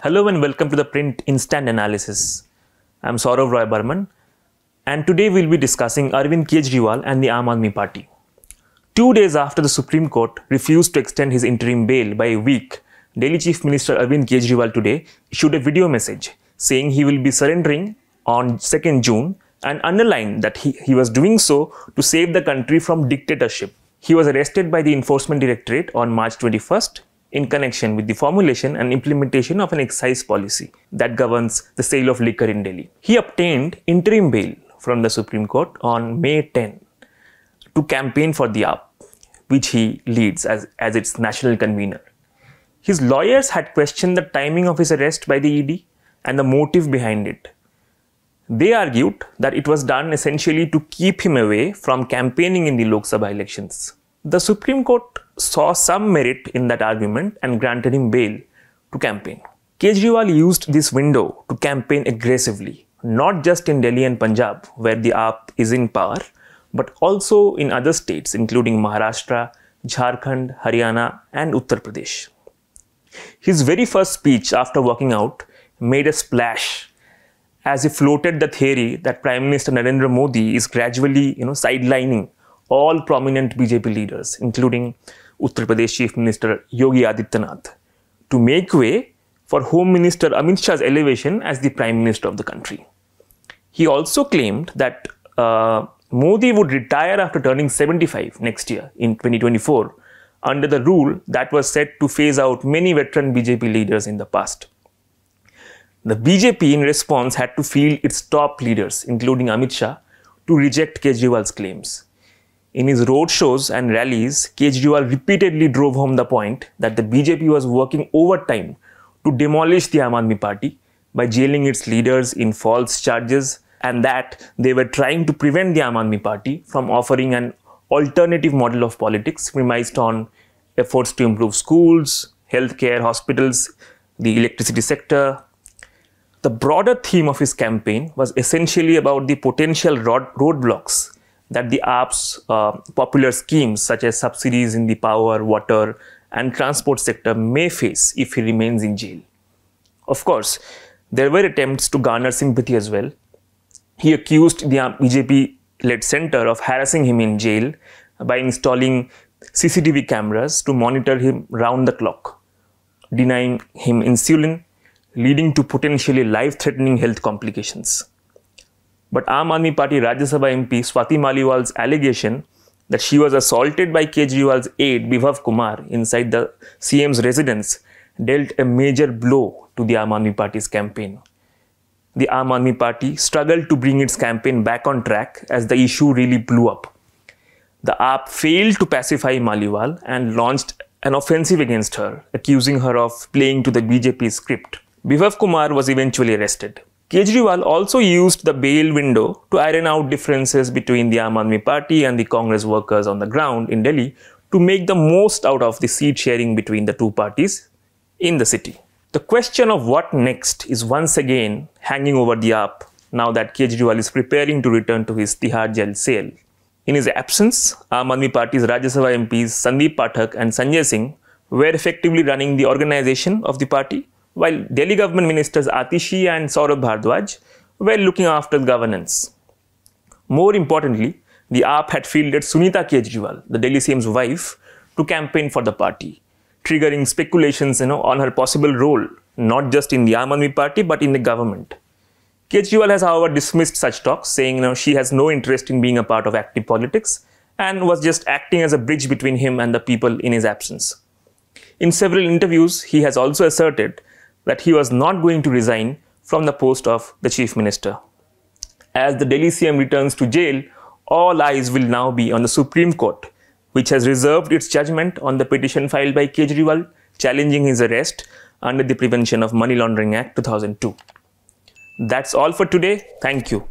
Hello and welcome to the Print Instant Analysis. I'm Sourav Barman, and today we'll be discussing Arvind Kejriwal and the Aam Aadmi Party. 2 days after the Supreme Court refused to extend his interim bail by a week, Delhi Chief Minister Arvind Kejriwal today issued a video message saying he will be surrendering on 2nd June and underlined that he was doing so to save the country from dictatorship. He was arrested by the Enforcement Directorate on March 21st in connection with the formulation and implementation of an excise policy that governs the sale of liquor in Delhi. He obtained interim bail from the Supreme Court on May 10 to campaign for the AAP, which he leads as its national convener. His lawyers had questioned the timing of his arrest by the ED and the motive behind it. They argued that it was done essentially to keep him away from campaigning in the Lok Sabha elections. The Supreme Court saw some merit in that argument and granted him bail to campaign. Kejriwal used this window to campaign aggressively, not just in Delhi and Punjab, where the AAP is in power, but also in other states including Maharashtra, Jharkhand, Haryana and Uttar Pradesh. His very first speech after walking out made a splash as he floated the theory that Prime Minister Narendra Modi is gradually sidelining all prominent BJP leaders, including Uttar Pradesh Chief Minister Yogi Adityanath, to make way for Home Minister Amit Shah's elevation as the Prime Minister of the country. He also claimed that Modi would retire after turning 75 next year in 2024 under the rule that was set to phase out many veteran BJP leaders in the past. The BJP in response had to field its top leaders, including Amit Shah, to reject Kejriwal's claims. In his roadshows and rallies, Kejriwal repeatedly drove home the point that the BJP was working overtime to demolish the Aam Aadmi Party by jailing its leaders in false charges, and that they were trying to prevent the Aam Aadmi Party from offering an alternative model of politics premised on efforts to improve schools, healthcare, hospitals, the electricity sector. The broader theme of his campaign was essentially about the potential roadblocks that the AAP's popular schemes such as subsidies in the power, water and transport sector may face if he remains in jail. Of course, there were attempts to garner sympathy as well. He accused the BJP-led centre of harassing him in jail by installing CCTV cameras to monitor him round the clock, denying him insulin, leading to potentially life-threatening health complications. But Aam Aadmi Party Rajya Sabha MP Swati Maliwal's allegation that she was assaulted by Kejriwal's aide Bibhav Kumar inside the CM's residence dealt a major blow to the Aam Aadmi Party's campaign. The Aam Aadmi Party struggled to bring its campaign back on track as the issue really blew up. The AAP failed to pacify Maliwal and launched an offensive against her, accusing her of playing to the BJP script. Bibhav Kumar was eventually arrested. Kejriwal also used the bail window to iron out differences between the Aam Aadmi Party and the Congress workers on the ground in Delhi to make the most out of the seat sharing between the two parties in the city. The question of what next is once again hanging over the AAP now that Kejriwal is preparing to return to his Tihar jail cell. In his absence, Aam Aadmi Party's Rajya Sabha MPs Sandeep Pathak and Sanjay Singh were effectively running the organization of the party, while Delhi government ministers Atishi and Sourav Bhardwaj were looking after governance. More importantly, the AAP had fielded Sunita Kejriwal, the Delhi CM's wife, to campaign for the party, triggering speculations on her possible role, not just in the Aam Aadmi Party but in the government. Kejriwal has however dismissed such talks, saying she has no interest in being a part of active politics and was just acting as a bridge between him and the people in his absence. In several interviews, he has also asserted that he was not going to resign from the post of the Chief Minister. As the Delhi CM returns to jail, all eyes will now be on the Supreme Court, which has reserved its judgment on the petition filed by Kejriwal challenging his arrest under the Prevention of Money Laundering Act 2002. That's all for today. Thank you.